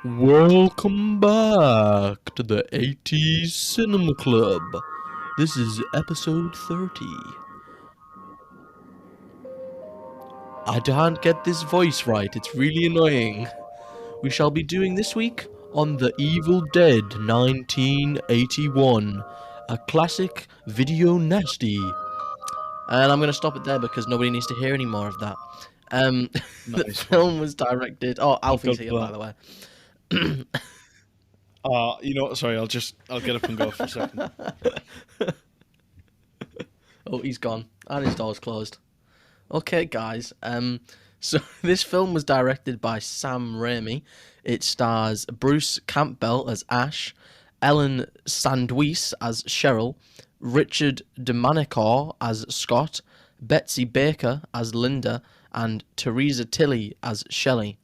Welcome back to the 80s Cinema Club. This is episode 30. I can't get this voice right, it's really annoying. We shall be doing this week on The Evil Dead 1981, a classic video nasty. And I'm going to stop it there because nobody needs to hear any more of that. The Nice film one. was directed... Oh, Alfie's Good here, for by that. the way. You know what? Sorry, I'll get up and go for a second. Oh, he's gone. And his door's closed. Okay, guys. So this film was directed by Sam Raimi. It stars Bruce Campbell as Ash, Ellen Sandweiss as Cheryl, Richard DeManicore as Scott, Betsy Baker as Linda, and Teresa Tilly as Shelley.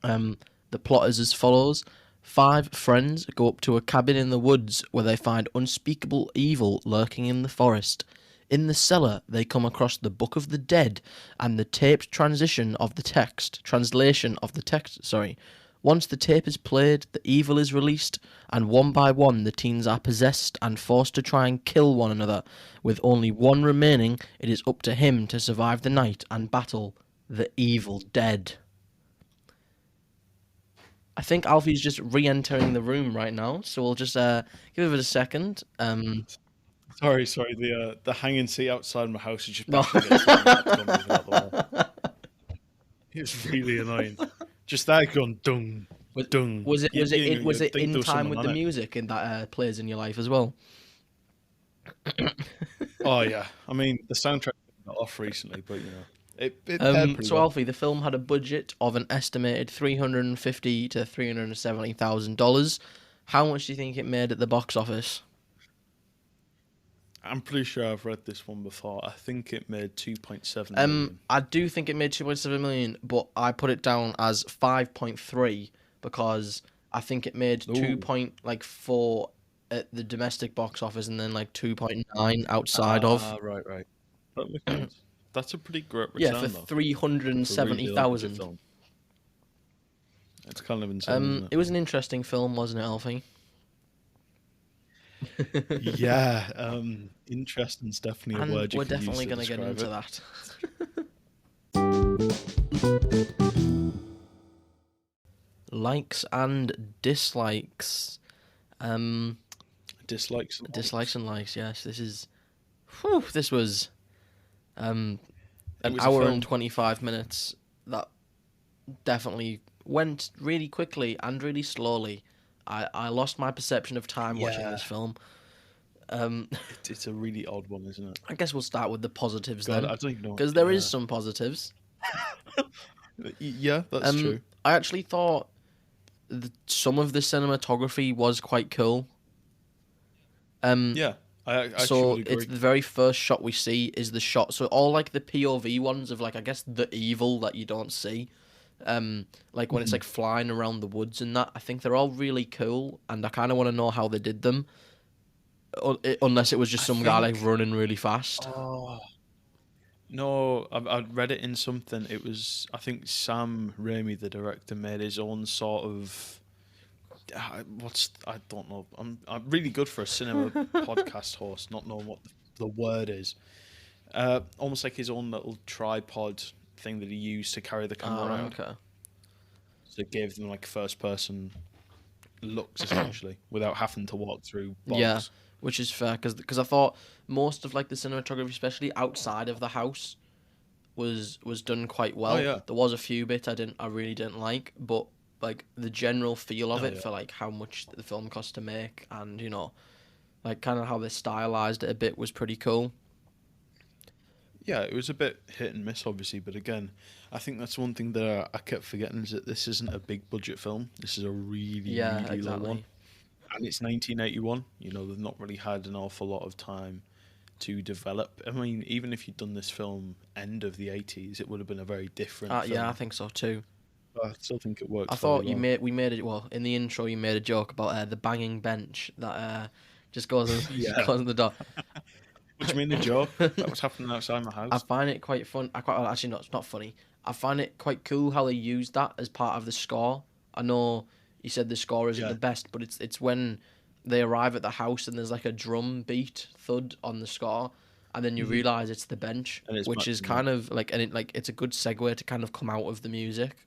The plot is as follows. 5 friends go up to a cabin in the woods where they find unspeakable evil lurking in the forest. In the cellar, they come across the Book of the Dead and the taped translation of the text. Once the tape is played, the evil is released, and one by one the teens are possessed and forced to try and kill one another. With only one remaining, it is up to him to survive the night and battle the evil dead. I think Alfie's just re-entering the room right now, so we'll just give it a second. Sorry. The hanging seat outside my house is just No. bashing against the wall. I had to go move it out the way. It was really annoying. Just that going dung, dung. Was it Think in there was time someone with on the it. music and that plays in your life as well? Oh yeah. I mean, the soundtrack got off recently, but it paired pretty So well. Alfie, the film had a budget of an estimated $350,000 to $370,000. How much do you think it made at the box office? I'm pretty sure I've read this one before. I think it made 2.7 million. I do think it made 2.7 million, but I put it down as 5.3 because I think it made Ooh. 2.4 at the domestic box office and then like 2.9 outside of. Right. That makes sense. That's a pretty great Yeah, return, for though. 370,000. Film. It's kind of insane, isn't It was an interesting film, wasn't it, Alfie? it? Yeah, interesting's definitely a And word you we're can use definitely to going to get describe into it. that. Likes and dislikes. Dislikes and Dislikes likes. and likes, yes. This was an It was a hour film. and 25 minutes that definitely went really quickly and really slowly. I lost my perception of time watching this film. It's a really odd one, isn't it? I guess we'll start with the positives God, then, I don't even know. because there is some positives. Yeah, that's true. I actually thought some of the cinematography was quite cool. Yeah, I So would agree. it's the very first shot we see is the shot. So all like the POV ones of like I guess the evil that you don't see, like when it's like flying around the woods and that. I think they're all really cool, and I kind of want to know how they did them. Unless it was just some guy like running really fast. Oh. No, I read it in something. It was, I think Sam Raimi, the director, made his own sort of. I don't know. I'm really good for a cinema podcast host, not knowing what the word is. Almost like his own little tripod thing that he used to carry the camera around. Okay. So it gave them like first person looks essentially without having to walk through bogs. Yeah, which is fair because I thought most of like the cinematography, especially outside of the house, was done quite well. Oh, yeah. There was a few bits I really didn't like, but like the general feel of it yeah. for like how much the film cost to make and like kind of how they stylized it a bit was pretty cool. Yeah, it was a bit hit and miss, obviously, but again, I think that's one thing that I kept forgetting is that this isn't a big budget film. This is a really, really low one. And it's 1981. They've not really had an awful lot of time to develop. I mean, even if you'd done this film end of the 80s, it would have been a very different film. Yeah, I think so too. But I still think it works. I thought we made it well in the intro. You made a joke about the banging bench that just goes just goes in the door. What do you mean a joke? That was happening outside my house. I find it quite fun. Actually, no, it's not funny. I find it quite cool how they use that as part of the score. I know you said the score isn't Yeah. the best, but it's when they arrive at the house and there's like a drum beat thud on the score, and then you Hmm. realize it's the bench, And it's which is matching that. kind of like, and it like it's a good segue to kind of come out of the music.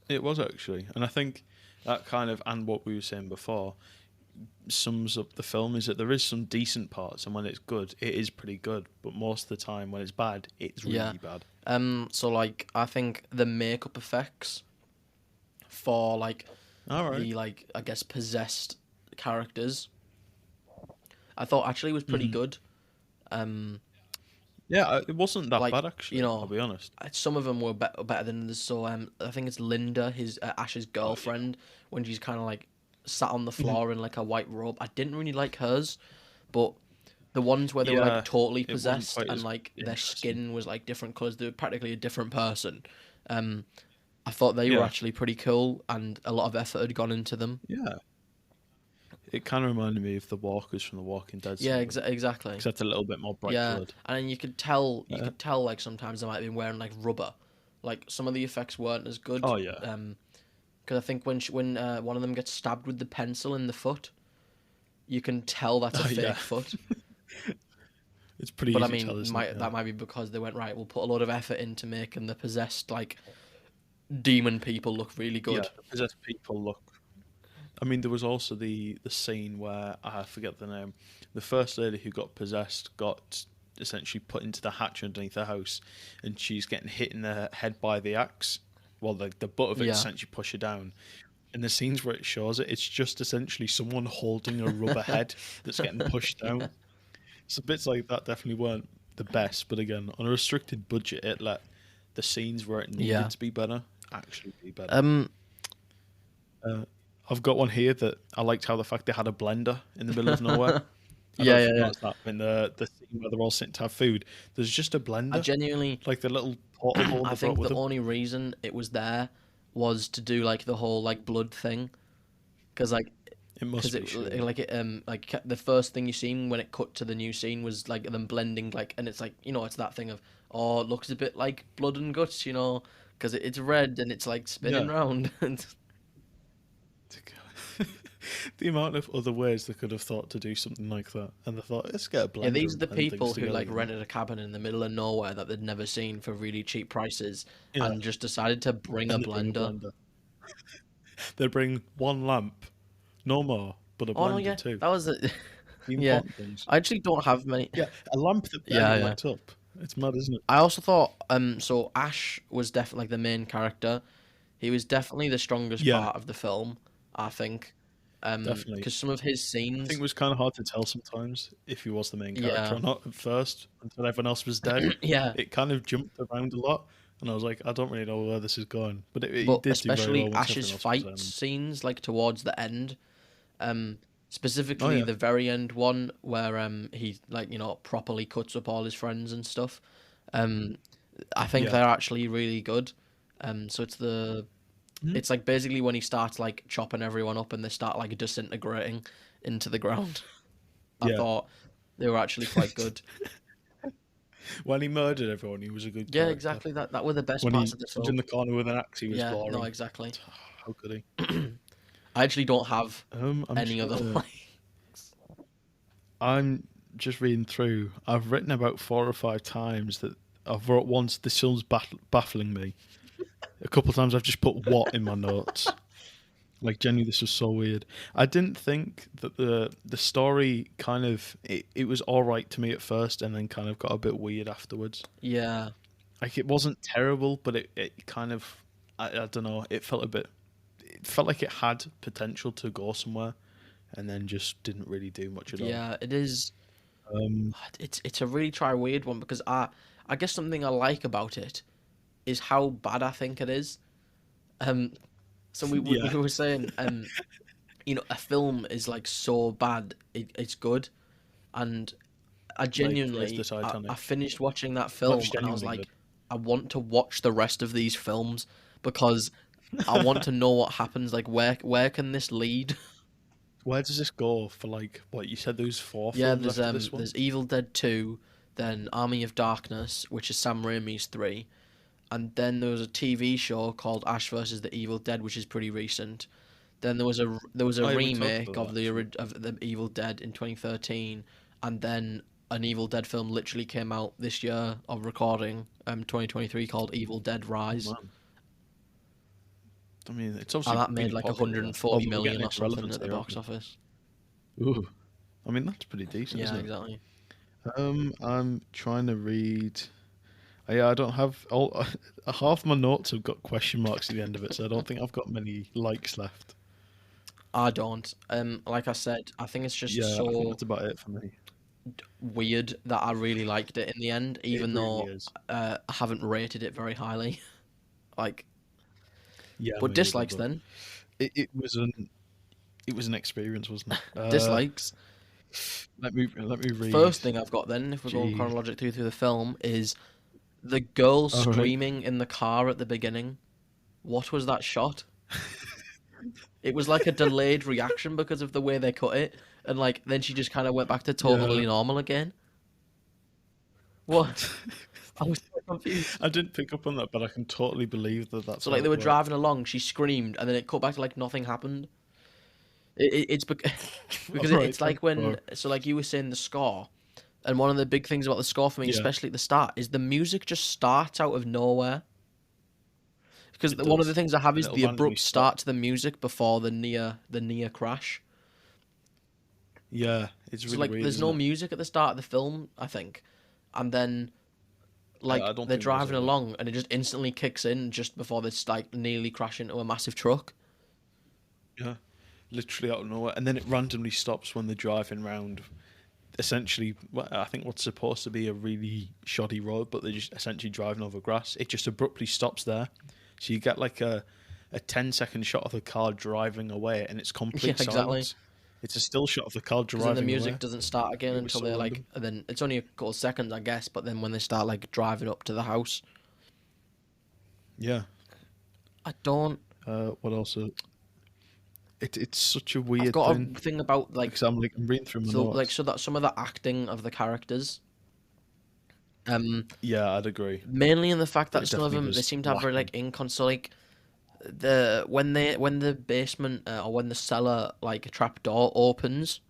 It was actually, and I think that kind of, and what we were saying before, sums up the film is that there is some decent parts, and when it's good, it is pretty good. But most of the time, when it's bad, it's Yeah. really bad. So like I think the makeup effects for like All right. the like I guess possessed characters, I thought actually was pretty Hmm. good. Um, Yeah, it wasn't that like bad you actually. I'll know, be honest. some of them were better than others. So I think it's Linda, his Ash's Oh girlfriend, when she's kind of like sat on the yeah. Mhm. floor in like a white robe. I didn't really like hers, but the ones where they were like Yeah, totally it wasn't possessed quite and as like their interesting. skin was like different colors, they were practically a different person. Um, I thought they were Yeah, actually pretty cool, and a lot of effort had gone into them. yeah. It kind of reminded me of the Walkers from the Walking Dead, Yeah, some of them, exactly. except a little bit more bright Yeah, coloured. and then you Uh, could tell like sometimes they might be wearing like rubber, like some of the effects weren't as good. oh yeah. Because I think when one of them gets stabbed with the pencil in the foot, you can tell that's a Oh yeah. fake foot. It's pretty But I easy to mean, tell, isn't it? might Yeah. that might be because they went right. We'll put a lot of effort into making the possessed like demon people look really Yeah, good. the possessed people look. I mean, there was also the scene where I forget the name. The first lady who got possessed got essentially put into the hatch underneath the house, and she's getting hit in the head by the axe. Well, the butt of it Yeah, essentially push her down. In the scenes where it shows it, it's just essentially someone holding a rubber head that's getting pushed down. So bits like that definitely weren't the best, but again, on a restricted budget, it let the scenes where it needed yeah. to be better actually be better. Um, Uh, I've got one here that I liked how the fact they had a blender in the middle of nowhere. yeah, I don't know if yeah, you yeah. noticed that in the scene where they're all sitting to have food. There's just a I blender, genuinely, like the little portable one I they brought think with the them. only reason it was there was to do like the whole like blood thing, because like It because must be surely. the first thing you seen when it cut to the new scene was like them blending like, and it's like, it's that thing of, oh, it looks a bit like blood and guts, because it's red and it's like spinning Yeah. round. The amount of other ways they could have thought to do something like that, and they thought, let's get a Yeah, blender these are and the blend things people who together. like rented a cabin in the middle of nowhere that they'd never seen for really cheap prices Yeah, and just decided to bring a and they bring a blender. blender. They bring one lamp, no more, but a Oh no, blender yeah, too. that was it. The Yeah, important things. I actually don't have many. Yeah, a lamp that barely Yeah, yeah. lights up. It's mad, isn't it? I also thought so Ash was definitely like the main character. He was definitely the strongest Yeah, part of the film, I think. definitely. Because some of his I think it scenes, was kind of hard to tell sometimes if he was the main character yeah, or not at first until everyone else was dead. yeah, It kind of jumped around a lot, and I was like, I don't really know where this is going. But he but did do very especially well once Ash's everyone else was fight scenes, like towards the end, um, Oh specifically yeah, the very end one where he like properly cuts up all his friends and stuff. Um, I think yeah. they're actually really good. So Mhm. it's like basically when he starts like chopping everyone up and they start like disintegrating into the ground. I Yeah. thought they were actually quite good. When he murdered everyone, he was a good Yeah, character. exactly. That were the best When parts he of the stood in film. the corner with an axe, he was Yeah, no, boring. exactly. How could he? I actually don't have I'm just any other gonna. like. I'm just reading through. I've written about 4 or 5 times that I've wrote once. This film's baffling me. A couple of times I've just put "what" in my notes. Like genuinely, this was so weird. I didn't think that the story kind of it was all right to me at first, and then kind of got a bit weird afterwards. Yeah, Like it wasn't terrible, but it kind of I don't know. It felt a bit. It felt like it had potential to go somewhere, and then just didn't really do much at all. yeah, it is. Um, It's a really try weird one because I guess something I like about it is how bad I think it is. Um, so we yeah, were saying a film is like so bad it's good, and I like Race the genuinely I Titanic. finished watching that Not just film and I was genuinely like, good. I want to watch the rest of these films because I want to know what happens. Like where can this lead? Where does this go for like what you said? Those 4 films Yeah, after this one. there's Evil Dead 2, then Army of Darkness, which is Sam Raimi's 3, and then there was a TV show called Ash versus the Evil Dead, which is pretty recent. Then there was a Oh yeah, we talked remake about of that actually. of the Evil Dead in 2013, and then an Evil Dead film literally came out this year of recording, 2023, called Evil Dead Oh Rise, man, I mean, it's and obviously that made really like popular then. 140 Although we're million getting or into something relevance at the here, aren't box we? office. Ooh, I mean that's pretty decent, Yeah, isn't it? exactly. I'm trying to read. Yeah, I don't have all. Half my notes have got question marks at the end of it, so I don't think I've got many likes left. I don't. Like I said, I think it's just Yeah, I think so that's about it for me. weird that I really liked it in the end, It even really though is. I haven't rated it very highly. Like, Yeah, but me either. dislikes But then. it was an experience, wasn't it? Dislikes. Let me read. First thing I've got then, if we're going Jeez. chronologically through the film, is the girl All right. screaming in the car at the beginning. What was that shot? It was like a delayed reaction because of the way they cut it, and like then she just kind of went back to Yeah. totally normal again. What? I was so confused. I didn't pick up on that, but I can totally believe that that's So how like they it were worked. driving along, she screamed, and then it cut back to like nothing happened. It's because All right. it's like Thanks, when, bro. so like you were saying, the score, and one of the big things about the score for me, Yeah, especially at the start, is the music just starts out of nowhere. Because it one of the does, things I have and is it'll the randomly abrupt stop. start to the music before the near crash. Yeah, it's So really like weird, there's isn't no it? music at the start of the film, I think, and then I like don't they're think there is driving either. along and it just instantly kicks in just before they like nearly crash into a massive truck. Yeah, literally out of nowhere, and then it randomly stops when they're driving round. Essentially, I think what's supposed to be a really shoddy road, but they're just essentially driving over grass. It just abruptly stops there, so you get like a 10-second shot of the car driving away, and it's Yeah, complete exactly. silence. It's a still shot of the car Because then the driving music away. doesn't start again It was until so they're like, random. and then it's only a couple of seconds, I guess. But then when they start like driving up to the house, Yeah. I don't. What else? It's such a I've weird got thing a thing about like, because I'm reading through my so like, notes. so that some of the acting of the characters, um, Yeah, I'd agree. mainly in the fact that It some of definitely them they was seem to have very lacking. like incons. So like when the basement, or when the cellar like trap door opens,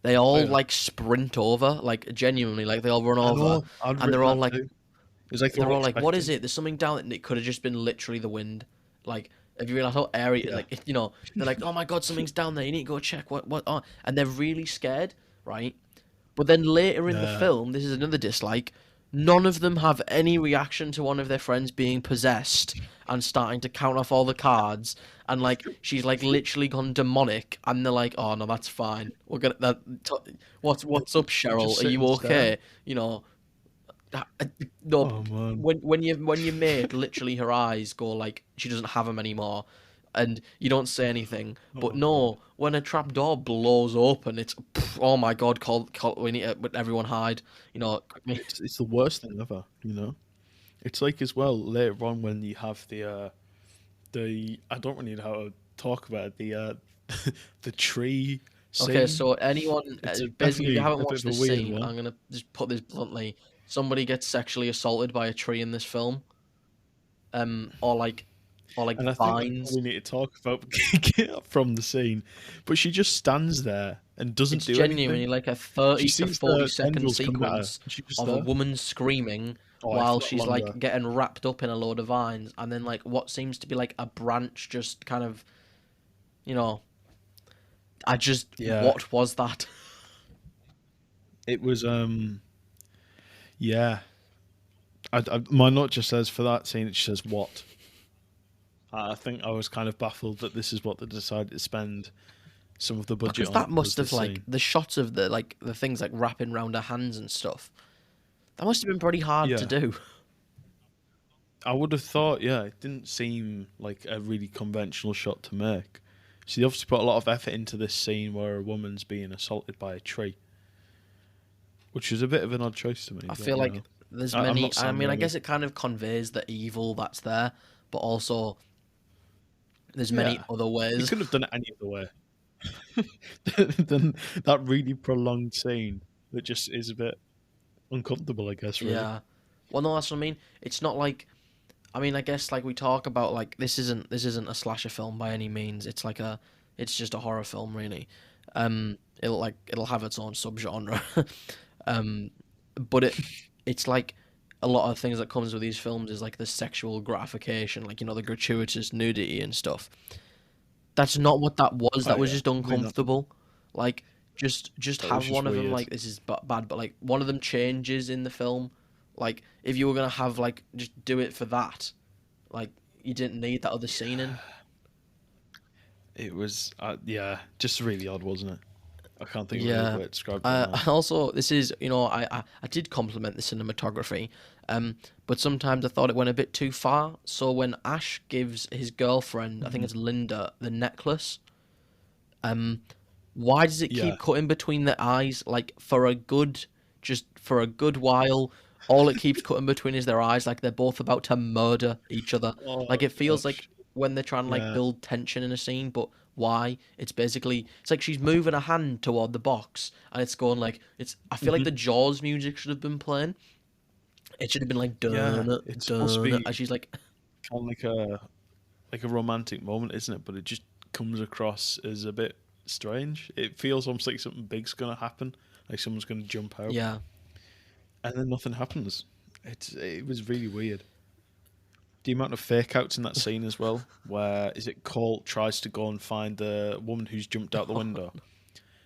they Oh all yeah, like sprint over, like genuinely, like they all run I over, know. I'd and they're written all that like, too. It's like they're they're all all like, what is expecting. it? There's something down, and it could have just been literally the wind. Like, if you realize how airy, Yeah, like, they're like, oh my god, something's down there. You need to go check what. Oh, and they're really scared, right? But then later in the yeah. film, this is another dislike. None of them have any reaction to one of their friends being possessed and starting to count off all the cards, and like she's like literally gone demonic, and they're like, "Oh no, that's fine. We're gonna that. What's up, They're Cheryl? just Are sitting you and staring. okay?" You know, that- no, Oh man. when you mate, literally her eyes go like she doesn't have them anymore, and you don't say anything. But Oh god. no, when a trap door blows open, it's oh my god, call we need to, but everyone hide. Quickly. It's the worst thing ever. It's like as well later on when you have the I don't really know how to talk about it, the the tree Okay, scene. so anyone, It's basically, if you definitely haven't a bit watched of a this weird scene, one. I'm gonna just put this bluntly: somebody gets sexually assaulted by a tree in this film, or like And I think that's all vines. we need to talk about from the scene. But she just stands there and doesn't It's do anything. genuinely like a She 30 to sees 40 the second tendrils coming at her, sequence and she's just of a there. woman screaming Oh, it while felt she's longer. like getting wrapped up in a load of vines, and then like what seems to be like a branch just kind of, you know, Yeah, what was that? it was. Yeah, my note just says for that scene. It just says what. I think I was kind of baffled that this is what they decided to spend some of the budget Because on. that Was must this have like scene? the shots of the things like wrapping around her hands and stuff. That must have been pretty hard to Yeah, do. I would have thought. Yeah, it didn't seem like a really conventional shot to make. She obviously put a lot of effort into this scene where a woman's being assaulted by a tree, which is a bit of an odd choice to me. I But feel like there's I'm many. not I Sam mean, I Raimi. guess it kind of conveys the evil that's there, but also there's many Yeah, other he ways. could have done it any other way than that really prolonged scene that just is a bit uncomfortable, I guess. Really. Yeah. Well, no, that's what I mean. It's not like, I mean, I guess like we talk about like this isn't a slasher film by any means. It's just a horror film really. It'll have its own subgenre. um, but it's like a lot of things that comes with these films is like the sexual gratification, like the gratuitous nudity and stuff. That's not what that was. Oh That was yeah, just I mean that uncomfortable. Like, just that was have just one of them weird. like this is bad, but like one of them changes in the film. Like, if you were gonna have like just do it for that, like you didn't need that other scene in. It was yeah, just really odd, wasn't it? I can't think of a good Yeah. way to describe it now. Also, this is I did compliment the cinematography, but sometimes I thought it went a bit too far. So when Ash gives his girlfriend, I think Hmm. it's Linda, the necklace, um, why does it Yeah. keep cutting between the eyes? Like just for a good while, all it keeps cutting between is their eyes, like they're both about to murder each other. Oh Like it feels like gosh. when they're trying to like Yeah. build tension in a scene, but why? It's like she's moving a hand toward the box, and it's going like it's. I feel like Hmm. the Jaws music should have been playing. It should have been like Yeah. dun It's supposed to dun, be and she's like, kind of like a romantic moment, isn't it? But it just comes across as a bit strange. It feels almost like something big's gonna happen, like someone's gonna jump out, yeah, and then nothing happens. It was really weird. The amount of fake outs in that scene as well, where is it Colt tries to go and find the woman who's jumped out the window,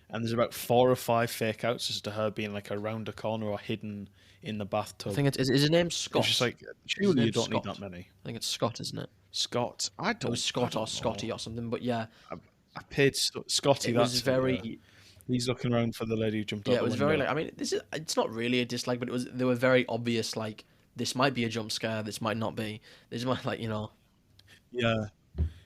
and there's about 4 or 5 fake outs as to her being like around a corner or hidden in the I bathtub. think is his name It was just Scott? like, Is his surely you name don't need that Scott? many. I think it's Scott, isn't it? Scott, It was I Scott or don't know. Scotty or something, but yeah, I, I paid Scotty. it was That's it. Yeah, very he's looking around for the lady who jumped yeah, out it the was very window. like I mean, it's not really a dislike, but it was they were very obvious like this might be a jump scare, this might not be. This might like Yeah,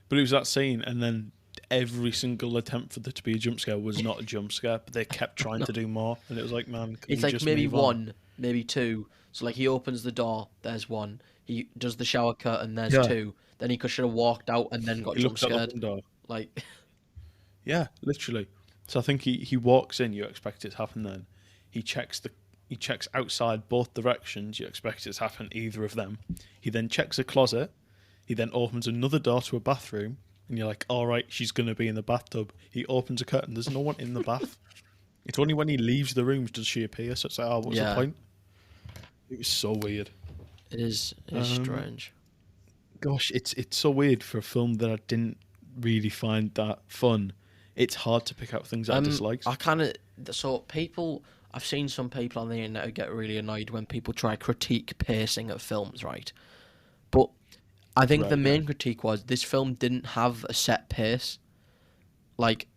but it was that scene, and then every single attempt for there to be a jump scare was not a jump scare, but they kept trying no. to do more, and it was like, man, can It's we like just maybe move on? one, maybe two. So like he opens the door, there's one. He does the shower curtain, there's Yeah, two. Then he could should have walked out and then got he jump looks out the scared. window. Like Yeah, literally. So I think he walks in. You expect it to happen then. He checks the he checks outside both directions. You expect it to happen either of them. He then checks a closet. He then opens another door to a bathroom, and you're like, all right, she's gonna be in the bathtub. He opens a curtain. There's no one in the bath. It's only when he leaves the room does she appear. So it's like, oh, what's the yeah, point? It was so weird. it is Um, strange. Gosh, it's so weird for a film that I didn't really find that fun. It's hard to pick out things that I disliked. I kind of so people. I've seen some people on the internet who get really annoyed when people try critique pacing of films, right? But I think the Right? Yeah. main critique was this film didn't have a set pace. Like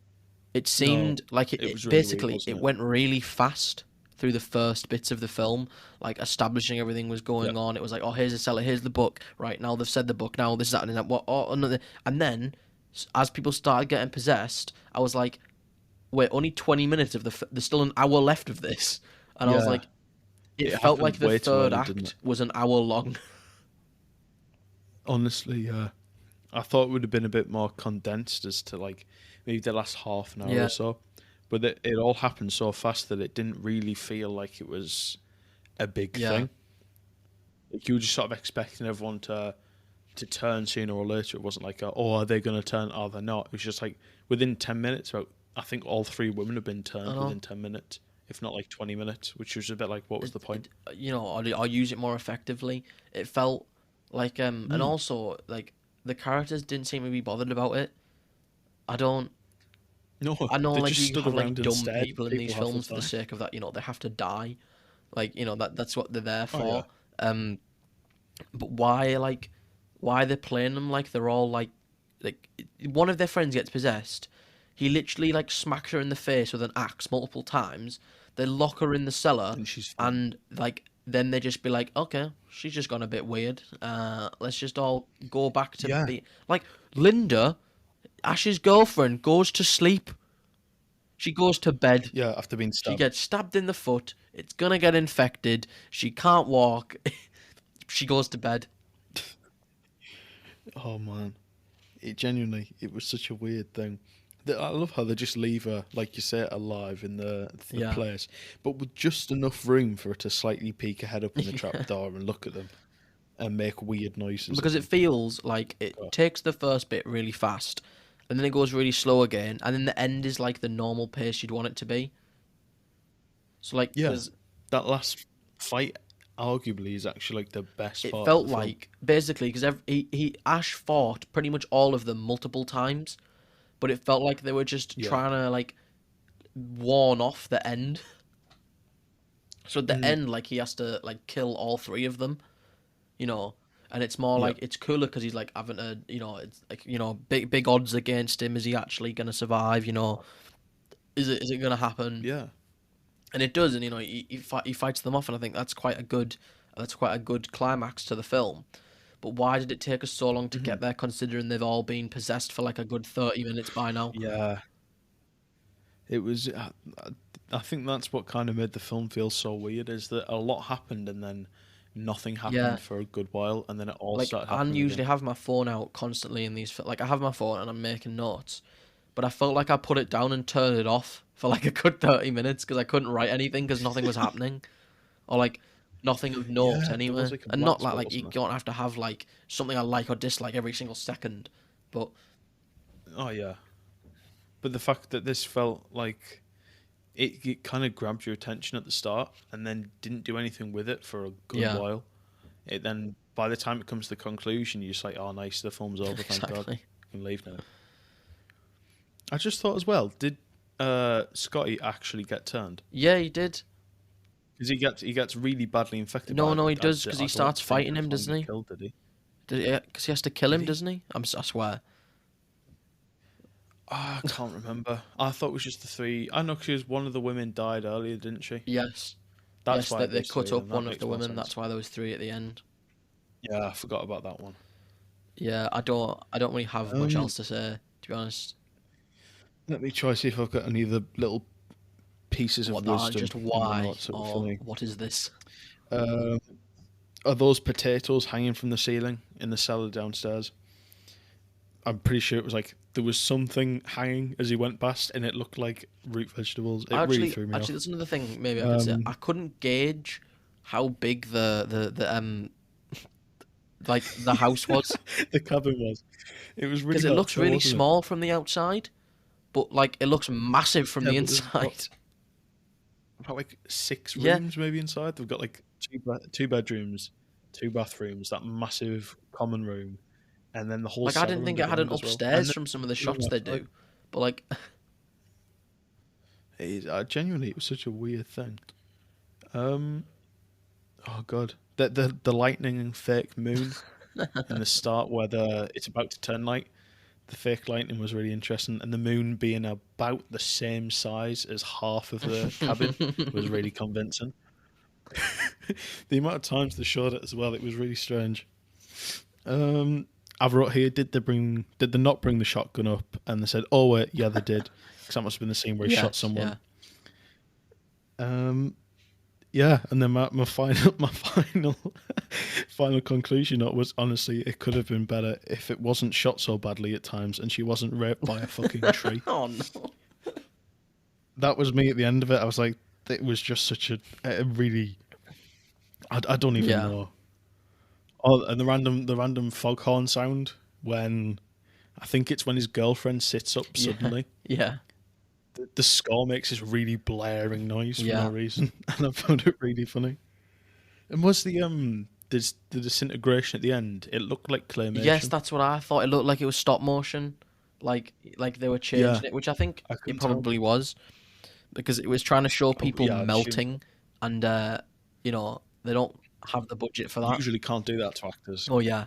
it No, seemed like it was it really weird, basically wasn't it it? went really fast through the first bits of the film, like establishing everything was Yeah. going on. It was like, oh, here's the seller, here's the book. Right now they've said the book. Now this, that, and that. What? Oh, another. And then as people started getting possessed, I was like, wait, only 20 minutes of there's still an hour left of this, and I was Yeah. like, it It felt like happened the way too third early, didn't it? act was an hour long. Honestly, yeah. I thought it would have been a bit more condensed as to like maybe the last half an hour Yeah, or so. But it all happened so fast that it didn't really feel like it was a big yeah. thing. Like you were just sort of expecting everyone to turn sooner or later. It wasn't like, oh, are they going to turn? Are they not? It was just like within 10 minutes. About I think all 3 women have been I turned know. within 10 minutes, if not like 20 minutes, which was a bit like, what was the point? I'll use it more effectively. It felt like and Mm. also like the characters didn't seem to be bothered about it. I don't. No, I know they like just you stood have like around and dumb stared people at in these people half the films for the time. sake of that. They have to die. Like that's what they're there Oh yeah, for. Um, but why they're playing them like they're all like one of their friends gets possessed. He literally like smacks her in the face with an axe multiple times. They lock her in the cellar, and she's fine. and like then they just be like, okay, she's just gone a bit weird. Let's just all go back to Yeah, be like Linda, Ash's girlfriend, goes to sleep. She goes to bed. yeah. After being She stabbed. gets stabbed in the foot. It's gonna get infected. She can't walk. She goes to bed. Oh man, it genuinely it was such a weird thing. I love how they just leave her, like you say, alive in the Yeah. place, but with just enough room for her to slightly peek her head up in the trap Yeah. door and look at them and make weird noises at Because it them. feels like it God. takes the first bit really fast, and then it goes really slow again, and then the end is like the normal pace you'd want it to be. So like, Yeah, there's that last fight arguably is actually like the best it part of felt the film. like basically because he Ash fought pretty much all of them multiple times, but it felt like they were just Yeah. trying to like warn off the end. So at the Mm, end, like he has to like kill all three of them, you know, and it's more yeah. like it's cooler because he's like having a it's like big odds against him. Is he actually gonna survive? Is it gonna happen? Yeah. And it does, and he fights them off, and I think that's quite a good climax to the film. But why did it take us so long to Hmm. get there, considering they've all been possessed for like a good 30 minutes by now? Yeah. It was. I think that's what kind of made the film feel so weird is that a lot happened and then nothing Yeah, happened for a good while and then it all like started I happening usually again. have my phone out constantly in these. Like I have my phone and I'm making notes, but I felt like I put it down and turned it off for like a good 30 minutes because I couldn't write anything because nothing was happening, or like nothing of note Yeah, there was anyway. like a And black not like spot, like you wasn't there? don't have to have like something I like or dislike every single second, but Oh yeah, but the fact that this felt like it kind of grabbed your attention at the start and then didn't do anything with it for a good yeah, while. It then by the time it comes to the conclusion, you're just like, oh nice, the film's over, thank God, exactly. I can leave now. I just thought as well, did Scotty actually get turned? Yeah, he did. Because he gets really badly infected, No, but no, he does because I he don't starts think fighting the him, film doesn't get he? killed, did he? Because he has to kill Did him, he? doesn't he? I swear. Ah, I can't remember. I thought it was just the three. I know because one of the women died earlier, didn't she? Yes, That's yes, why that it they was cut three. Then up that one of makes the more women. sense. That's why there was three at the end. Yeah, I forgot about that one. Yeah, I don't really have much Um, else to say, to be honest. Let me try see if I've got any of the little pieces of What are wisdom just in my why notes that were or funny. what is this? Um, are those potatoes hanging from the ceiling in the cellar downstairs? I'm pretty sure it was like there was something hanging as he went past, and it looked like root vegetables. It really Actually, threw me actually, off. that's another thing. Maybe I could say I Um, couldn't gauge how big the like the house was the cabin was. It was really because it hard to looks tell, really wasn't it? small from the outside, but like it looks massive from Yeah, the but they've got inside. about like six Yeah, rooms maybe inside. They've got like two bedrooms, two bathrooms, that massive common room, and then the whole like I cellar didn't think it had an underground as well. And upstairs then from some of the the room shots they outside. do, but like Genuinely, it was such a weird thing. Um, oh god, the lightning and fake moon in the start where it's about to turn night. The fake lightning was really interesting, and the moon being about the same size as half of the cabin was really convincing. The amount of times they showed it as well, it was really strange. Um, I've wrote here: Did they not bring the shotgun up? And they said, "Oh wait, yeah, they did," because that must have been the scene where he shot yes, someone. yeah, Um, yeah, and then my final final conclusion was honestly it could have been better if it wasn't shot so badly at times and she wasn't raped by a fucking tree. oh no, That was me at the end of it. I was like, it was just such a really I don't even yeah, know. Oh, and the random foghorn sound when I think it's when his girlfriend sits up yeah, suddenly. yeah, The score makes this really blaring noise for no yeah. reason, and I found it really funny. And was the disintegration at the end? It looked like Yes, claymation. that's what I thought. It looked like it was stop motion, like they were Yeah, changing it, which I think I it couldn't tell. probably was because it was trying to show people Yeah, I'd assume so. melting, and they don't have the budget for that. Usually can't do that to actors. Oh yeah.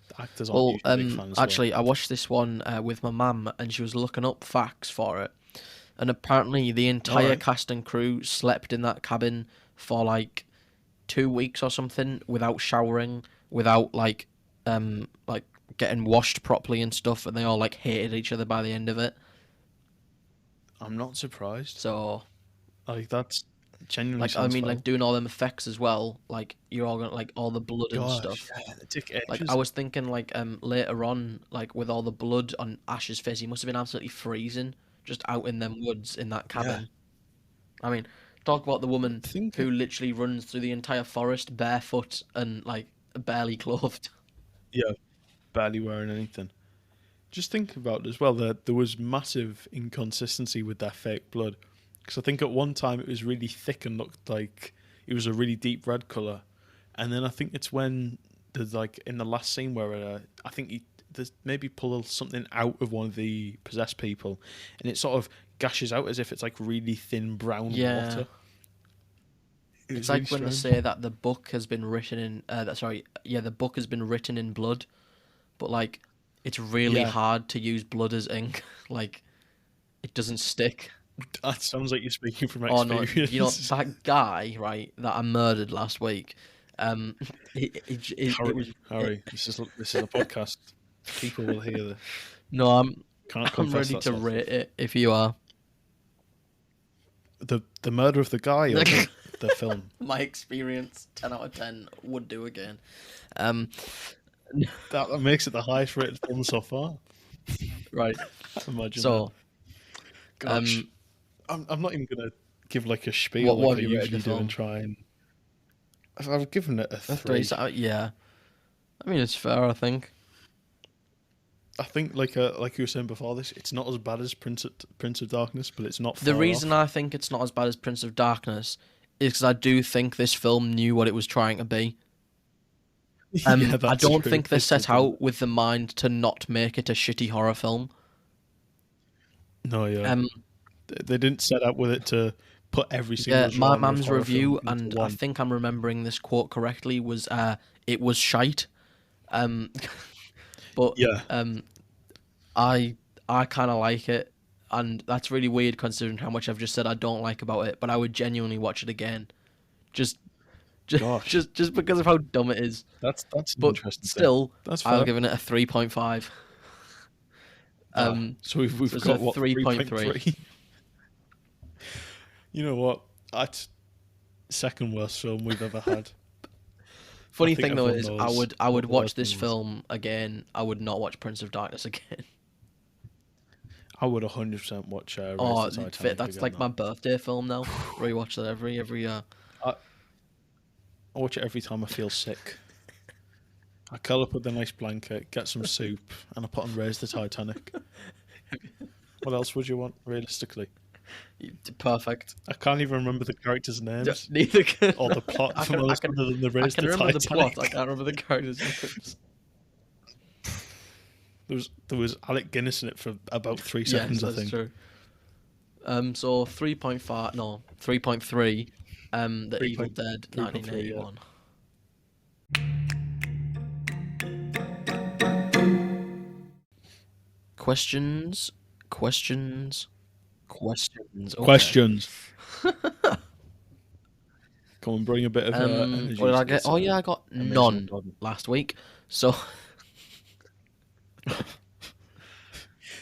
The actors aren't Well, usually big fans of that. actually, I watched this one with my mum, and she was looking up facts for it, and apparently the All entire right. cast and crew slept in that cabin for like 2 weeks or something without showering, without like getting washed properly and stuff, and they all like hated each other by the end of it. I'm not surprised. So Like that's genuinely Like I sounds mean, like foul. doing all them effects as well. Like you're all gonna like all the blood and Gosh, stuff. yeah, it took Like I ages. was thinking, like later on, like with all the blood on Ash's face, he must have been absolutely freezing just out in them woods in that Yeah, cabin. I mean, talk about the woman I think who literally runs through the entire forest barefoot and like barely clothed. yeah, barely wearing anything. Just think about it as well that there was massive inconsistency with that fake blood, because I think at one time it was really thick and looked like it was a really deep red color, and then I think it's when there's like in the last scene where I think he there's maybe pull something out of one of the possessed people, and it sort of gashes out as if it's like really thin brown Yeah, water. It it's was really like when they strange. say that the book has been written in. Sorry, yeah, the book has been written in blood, but like it's really Yeah, hard to use blood as ink. Like it doesn't stick. that sounds like you're speaking from Oh no, you know experience. that guy, right, that I murdered last week. Um, it was. Harry, Harry, this is a podcast. People will hear this. No, Can't I'm confess ready that to sort of rate stuff. it if you are. The murder of the guy or the film. My experience, 10 out of 10, would do again. Um, That makes it the highest rated film so far. right. Imagine that. So, Gosh, um, I'm not even gonna give like a spiel what like have I you rated the usually do and film? try and. I've given it a A three. 3. Yeah. I mean, it's fair, I think. I think like you were saying before this, it's not as bad as Prince of Darkness, but it's not The far reason off. I think it's not as bad as Prince of Darkness is because I do think this film knew what it was trying to be. Yeah, I that's don't true. think they It did, set didn't out with the mind to not make it a shitty horror film. it? No, yeah. Um, They didn't set out with it to put every yeah, single my genre of mum's horror film review, into and I one. think I'm remembering this quote correctly, was it was shite. Um, but Yeah. um, I I kind of like it, and that's really weird considering how much I've just said I don't like about it. But I would genuinely watch it again, just just Gosh, just because of how dumb it is. that's an But interesting thing. still, That's I'll fair. give it a 3.5. Ah, Um, so we've so we've it's a got what 3.3. 3.3. You know what? That's second worst film we've ever had. I Funny think thing though everyone is, knows I what would the watch worst this one was. film again. I would not watch Prince of Darkness again. I would 100% watch Raise Oh, the Titanic that's again like my now. birthday film now. Rewatch that every year. I, I watch it every time I feel sick. I curl up with a nice blanket, get some soup, and I put on Raise the Titanic. What else would you want, realistically? Perfect. I can't even remember the characters' names Neither can or the plot I for can I most can other than the I Raise can the remember the plot. I Titanic. can't remember the characters' names. There was Alec Guinness in it for about three Yes, seconds, I that's think. true. So 3.5, no, 3.3. The Evil Dead 3.3, yeah. 1981. Questions, questions, questions. Okay. Questions. Come on, bring a bit of What energy did I to get? this Oh yeah, I got amazing none pod. last week. So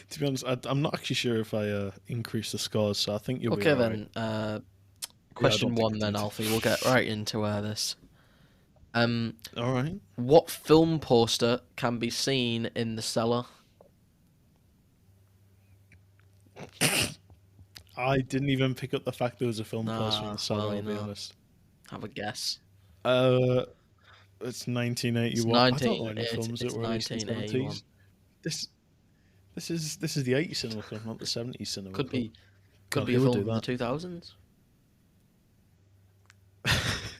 To be honest, I'm not actually sure if I increase the scores, so I think you'll be okay alright. then. Yeah, I Question don't think one I then, did. Alfie. We'll get right into this. Um, Alright. what film poster can be seen in the cellar? I didn't even pick up the fact there was a film poster in the cellar, Well, you I'll be know, honest. have a guess. Uh, it's It's 1981. I don't know any 1980. films that It's were released in the 1981. 70s. This this is the 80s cinema club, not the 70s cinema Could club. be could God, be a who would film do from the that? 2000s.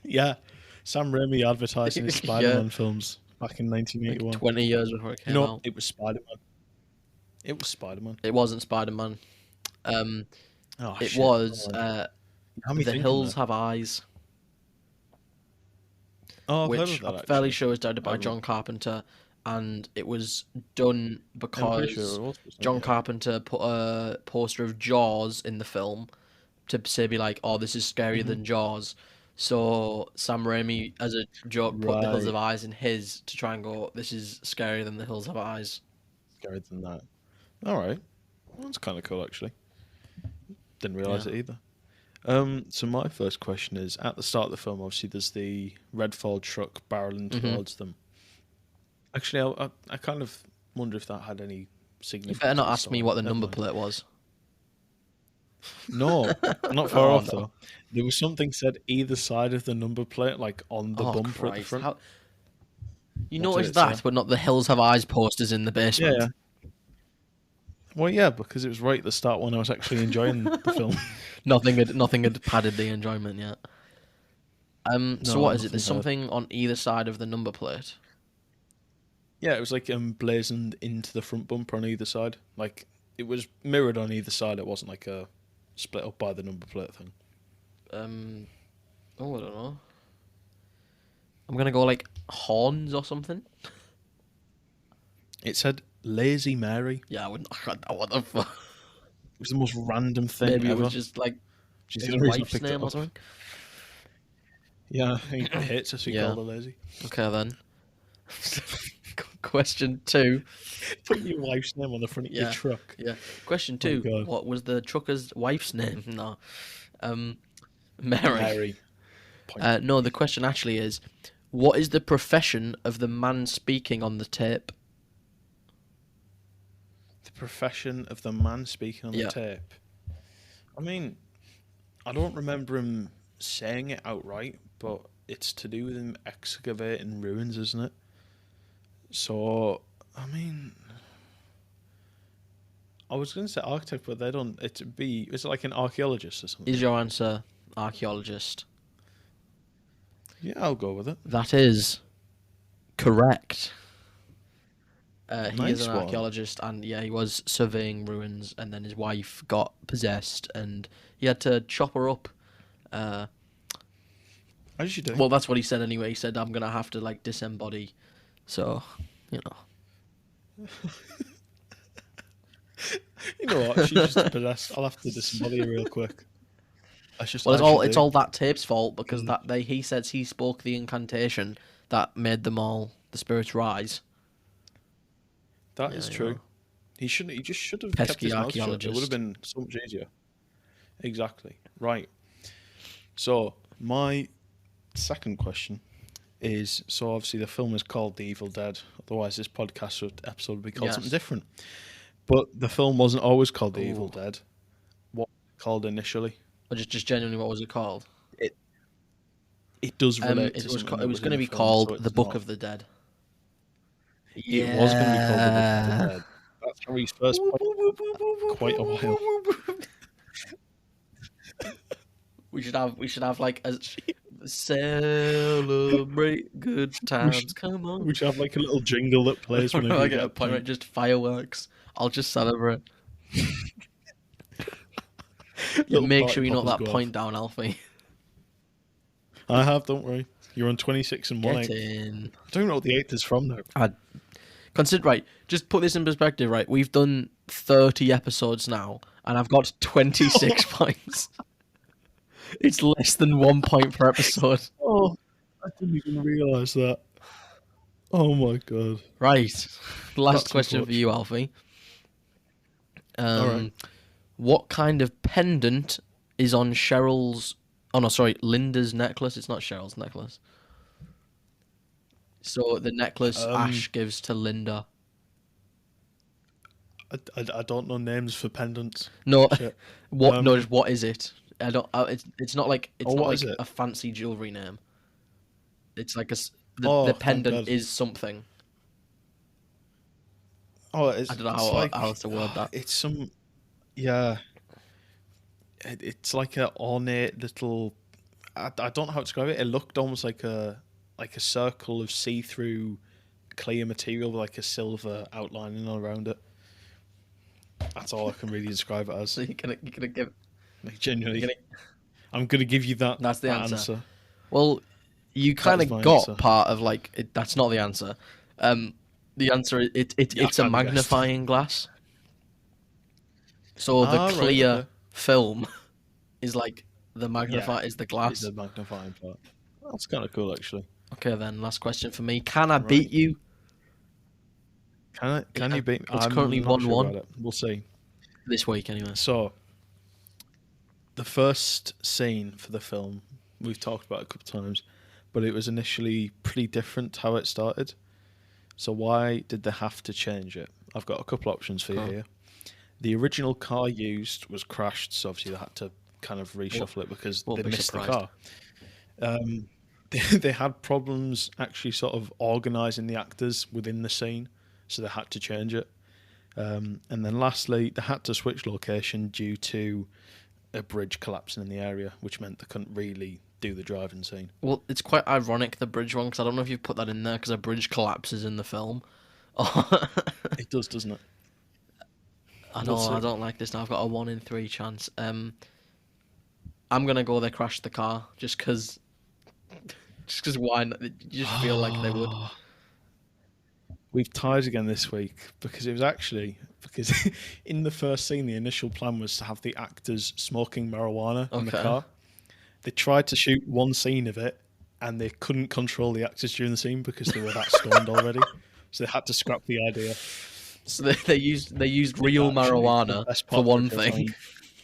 Yeah, Sam Raimi advertising his Yeah, Spider-Man films back in like 1981. 20 years before it You came know, out. it was Spider-Man. It was Spider-Man. It wasn't Spider-Man. Um, Oh it shit! was Oh, how me The thinking Hills there? Have Eyes, Oh, I've heard of which I'm that fairly actually. sure was directed I, by John Carpenter, and it was done I'm pretty sure because it was. John Yeah. Carpenter put a poster of Jaws in the film to say be like, "Oh, this is scarier Hmm. than Jaws." So Sam Raimi, as a joke, put The Hills Right. Have Eyes in his to try and go, "This is scarier than The Hills Have Eyes." Scarier than that. All right. Well, that's kind of cool actually. Didn't Yeah. realize it either. So my first question is: at the start of the film, obviously, there's the red Ford truck barreling Hmm. towards them. Actually, I kind of wonder if that had any You better significance to not the ask me story. what the Never number mind. plate was. No, not far Oh off no. though. There was something said either side of the number plate, like on the Oh bumper at the Christ! front. How you What did noticed it say? that, but not the Hills Have Eyes posters in the Yeah, yeah. basement. Well, yeah, because it was right at the start when I was actually enjoying the film. Nothing had padded the enjoyment yet. So No, what is it? nothing There's had. something on either side of the number plate. Yeah, it was like blazoned into the front bumper on either side. Like it was mirrored on either side. It wasn't like a split up by the number plate thing. Um, oh, I don't know. I'm gonna go like horns or something. It said Lazy Mary. Yeah, I wouldn't. What the fuck? It was the most random thing Maybe it was ever. just like Which is the his only reason I wife's picked it name or up. something. Yeah, he hates us. We Yeah. called her lazy. Okay then. Question two. Put your wife's name on the front of your Yeah. truck. Yeah. Question Oh two. god. What was the trucker's wife's name? No. Mary. Mary. Point. No, the question actually is, what is the profession of the man speaking on the tape? The profession of the man speaking on the Yeah. tape. I mean, I don't remember him saying it outright, but it's to do with him excavating ruins, isn't it? So, I mean, I was going to say architect, but they don't. Is it like an archaeologist or something? Is your answer archaeologist? Yeah, I'll go with it. That is correct. He is Nice an one. archaeologist, and yeah, he was surveying ruins, and then his wife got possessed, and he had to chop her up. Uh, As you do. well, that's what he said anyway. He said, "I'm gonna have to like disembody," so you know. You know what? She's just possessed. I'll have to disembody her real quick. That's just Well, as you it's do. all that tape's fault because Mm. he says he spoke the incantation that made them all the spirits rise. That Yeah, is you true. know. He shouldn't. He just should have kept Pesky his mouth shut. It would archaeologist. have been so much easier. Exactly. Right. So my second question is: so obviously the film is called The Evil Dead. Otherwise, this episode would be called Yes. something different. But the film wasn't always called The Evil Ooh. Dead. What was it called initially? Or just genuinely, what was it called? It does relate to It was something it that was in going to the be film, called so The it's Book not. of the Dead. It was going to be called The Book of the Dead. That's Harry's first point. Quite a while. We should have like a celebrate good times. Come on. We should have like a little jingle that plays whenever I you get get a a point, right? point. Just fireworks. I'll just celebrate. Yeah, Little make party sure you knock poppers that go point off. down, Alfie. I have, don't worry. You're on 26 and 1 Get 8. in. I don't know what the 8th is from though. Consider right. Just put this in perspective, right? We've done 30 episodes now, and I've got 26 points. It's less than 1 point per episode. Oh, I didn't even realise that. Oh my god. Right. Last That's question for you, unfortunate. Alfie. Alright. What kind of pendant is on Cheryl's? Oh no, sorry, Linda's necklace. It's not Cheryl's necklace. So the necklace Ash gives to Linda. I don't know names for pendants. No, Shit. what? No, just what is it? I don't. It's not like Oh, what is it? a fancy jewelry name. It's like Oh, the thank pendant God. is something. Oh, I don't know how to word that. It's some. Yeah. It's like an ornate little. I don't know how to describe it. It looked almost like a circle of see-through clear material with like a silver outlining all around it. That's all I can really describe it as. So you're gonna give. Like, genuinely, You're gonna, I'm gonna give you that. That's the that answer. Well, you kind is of my got answer. part of like it. That's not the answer. The answer is it's Yeah, I a kinda guessed. magnifying glass. So the Right, clear okay. film is like the magnify is the It's glass. the magnifying part. That's kind of cool, actually. Okay, then last question for me. Can I Right. beat you? Can you beat? It's I'm currently not sure 1-1. about it. We'll see. This week anyway. So, the first scene for the film, we've talked about it a couple of times, but it was initially pretty different how it started. So why did they have to change it? I've got a couple options for you here. The original car used was crashed, so obviously they had to kind of reshuffle it because Won't they be missed surprised. the car. They had problems actually sort of organising the actors within the scene, so they had to change it. And then lastly, they had to switch location due to a bridge collapsing in the area, which meant they couldn't really do the driving scene. Well, it's quite ironic, the bridge one, because I don't know if you've put that in there, because a bridge collapses in the film. It does, doesn't it? I We'll know, I see. don't like this now. I've got a 1 in 3 chance. I'm gonna go they crashed the car, just because why not? You just feel like they would. We've tied again this week because it was actually because in the first scene, the initial plan was to have the actors smoking marijuana in the Okay. car. They tried to shoot one scene of it, and they couldn't control the actors during the scene because they were that stoned already. So they had to scrap the idea. So they used real Actually, the marijuana best for part one of it, I thing. found,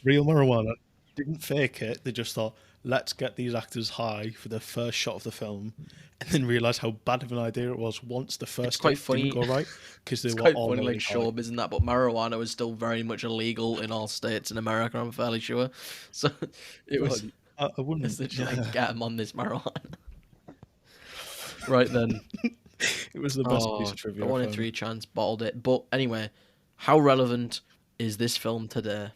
real marijuana. Didn't fake it. They just thought, let's get these actors high for the first shot of the film, and then realised how bad of an idea it was once the It's first quite take funny. didn't go right because they It's were quite all funny, like already high. showbiz and that, but marijuana was still very much illegal in all states in America. I'm fairly sure. So it was I wouldn't. essentially like get them on this marijuana. Right then. It was the best piece Oh, of trivia the I 1 in found. 3 chance bottled it. But anyway, how relevant is this film today?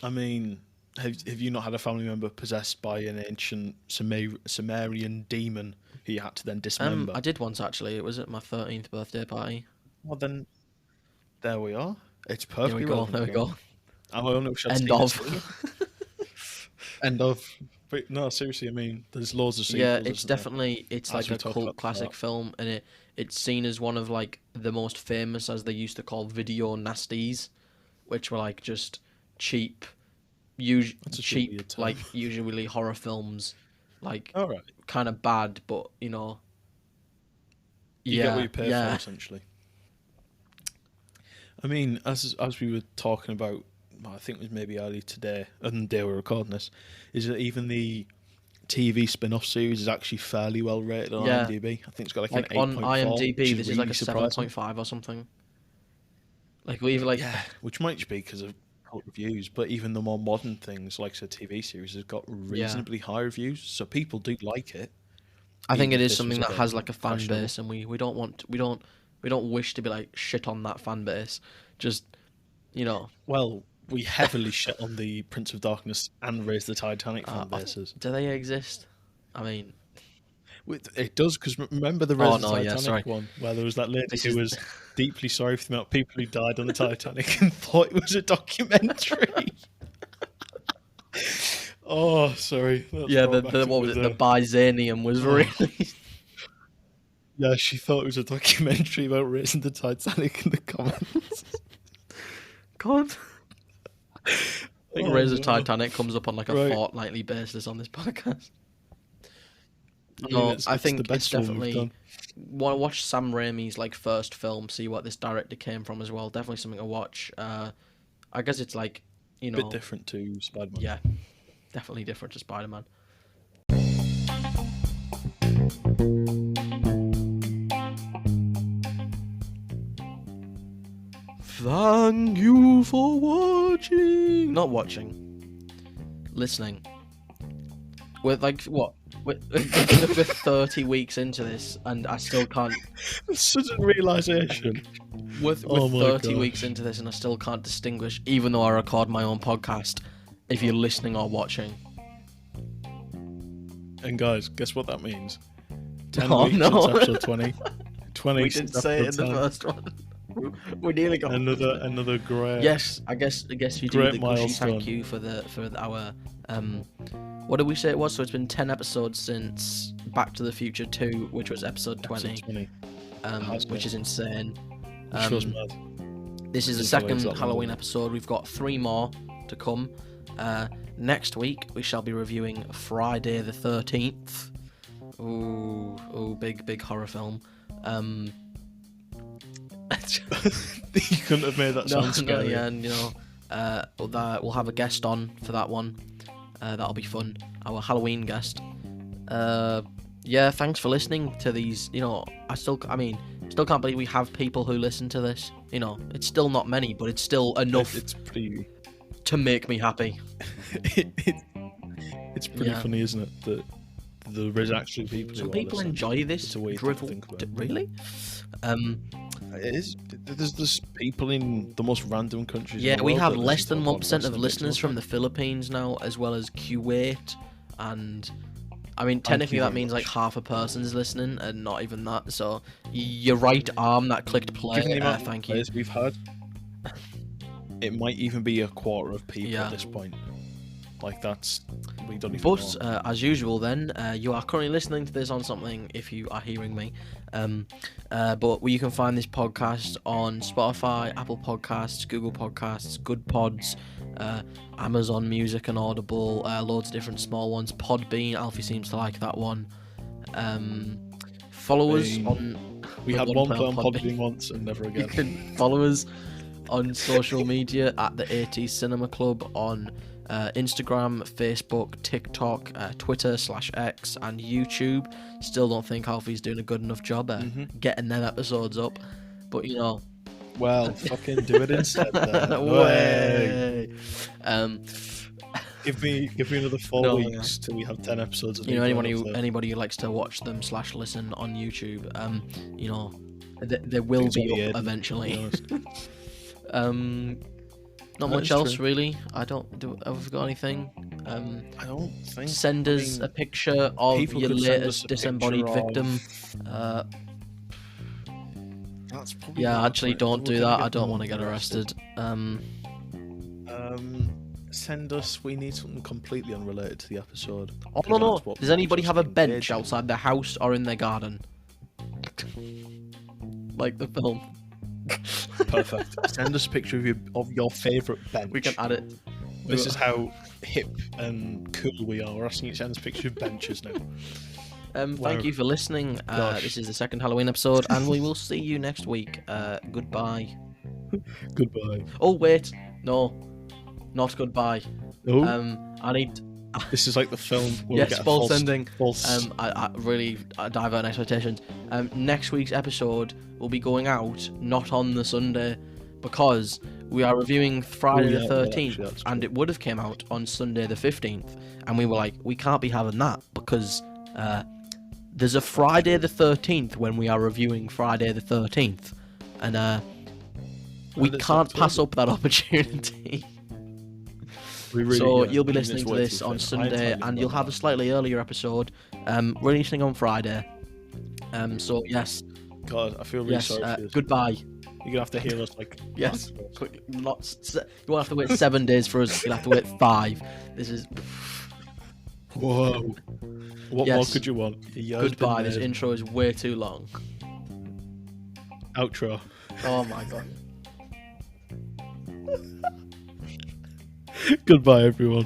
I mean, have you not had a family member possessed by an ancient Sumerian demon who you had to then dismember? I did once actually. It was at my 13th birthday party. Well, then there we are. It's There we perfectly go. relevant There we again. go. I only wish I'd End seen it of. sooner. End of. But no, seriously, I mean, there's loads of Yeah, sequels. it's Isn't there? definitely As like we a talk cult about the classic start. film, and it's seen as one of like the most famous, as they used to call video nasties, which were like just cheap, That's such a cheap weird term. like usually horror films, like All right, kind of bad, but you get what yeah, you pay for, yeah. essentially. I mean, as we were talking about, well, I think it was maybe early today, and the day we're recording this, is that even the TV spin-off series is actually fairly well rated on Yeah. IMDb. I think it's got like Like an on 8.4, IMDb, which this is is like really a surprising. 7.5 or something. Like we even like Yeah, which might just be because of cult reviews, but even the more modern things, like the TV series, has got reasonably high reviews, so people do like it. I think Even it if is this was something a that bit has like a fan questionable. base, and we don't want we don't wish to be like shit on that fan base. Just Well, we heavily shit on the Prince of Darkness and Raise the Titanic fan bases. do they exist? I mean, It does, because remember the oh Raise the no, yeah, sorry. Titanic one, where there was that lady This who is was deeply sorry for the amount of people who died on the Titanic and thought it was a documentary. Oh, sorry. That's yeah, brought back the to what was it? The Byzanium was released. Yeah, she thought it was a documentary about raising the Titanic in the comments. God. I think Oh, Raise the no. Titanic comes up on like a Right. fortnightly basis on this podcast. I No, mean, I it's think the best it's one we've definitely done. watch Sam Raimi's like first film, see what this director came from as well. Definitely something to watch. I guess it's like Bit different to Spider-Man. yeah, definitely different to Spider-Man. Thank you for watching. Not watching, listening. We're like what? We're 30 weeks into this, and I still can't. Sudden realization. We're Oh my 30 gosh. weeks into this, and I still can't distinguish, even though I record my own podcast, if you're listening or watching. And guys, guess what that means? 10 Oh, weeks no. since episode 20. 20 We since didn't say it in the episode 10. first one. We nearly got Another great. Yes, I guess you do Great the gushy milestone. thank you for our what did we say it was? So it's been 10 episodes since Back to the Future 2, which was episode 20, Episode 20. which is insane. Which feels mad. This is the Didn't believe second that Halloween one. episode. We've got 3 more to come. Next week we shall be reviewing Friday the 13th. Ooh, big horror film. You couldn't have made that sound scary. yeah, and We'll have a guest on for that one. That'll be fun. Our Halloween guest. Yeah, thanks for listening to these. I still can't believe we have people who listen to this. It's still not many, but it's still enough. It's pretty to make me happy. It's pretty funny, isn't it? That there is actually people. Some who people enjoy this it's a way drivel. To think about it. Really? It is. There's people in the most random countries. Yeah, in the we world have that less listen than to 1% podcasts, of and listeners from the Philippines now, as well as Kuwait, and technically that means like half a person's listening, and not even that. So your right arm that clicked play. Given the amount Thank of you. players we've had, it might even be a quarter of people Yeah. at this point. Like we don't even But know. as usual, then you are currently listening to this on something. If you are hearing me, but you can find this podcast on Spotify, Apple Podcasts, Google Podcasts, Good Pods, Amazon Music and Audible, loads of different small ones. Podbean, Alfie seems to like that one. Follow us on. We had one play on Podbean once and never You again. can follow us on social media at the 80s Cinema Club on Instagram, Facebook, TikTok, Twitter /X, and YouTube. Still don't think Alfie's doing a good enough job at getting them episodes up, but Well, fucking do it instead. Then. Way. Give me another 4 weeks till we have 10 episodes. Of anybody who likes to watch them / listen on YouTube, they will be up eventually. Not much else really. Have we got anything? I don't think. Send us a picture of your latest disembodied victim. That's probably Actually, don't do that. I don't want to get arrested. Send us. We need something completely unrelated to the episode. Oh no! Does anybody have a bench outside their house or in their garden? Like the film. Perfect. Send us a picture of your favourite bench. We can add it. This is how hip and cool we are. We're asking you to send us pictures of benches now. Thank you for listening. This is the second Halloween episode, and we will see you next week. Goodbye. Goodbye. Oh wait, no, not goodbye. Oh. I need. This is like the film. Where Yes, we get false ending. False. I really divert expectations. Next week's episode will be going out not on the Sunday because we are reviewing Friday the 13th, and it would have came out on Sunday the 15th, and we were like, we can't be having that because there's a Friday the 13th when we are reviewing Friday the 13th, and we can't pass up that opportunity. You'll be listening to this on Sunday, and you'll have a slightly earlier episode releasing on Friday. So yes. God, I feel really sorry for you. Goodbye. You're gonna have to hear us like. Yes. Quick, you won't have to wait 7 days for us. You'll have to wait 5. This is. Whoa. What more could you want? Goodbye. This intro is way too long. Outro. Oh my god. Goodbye, everyone.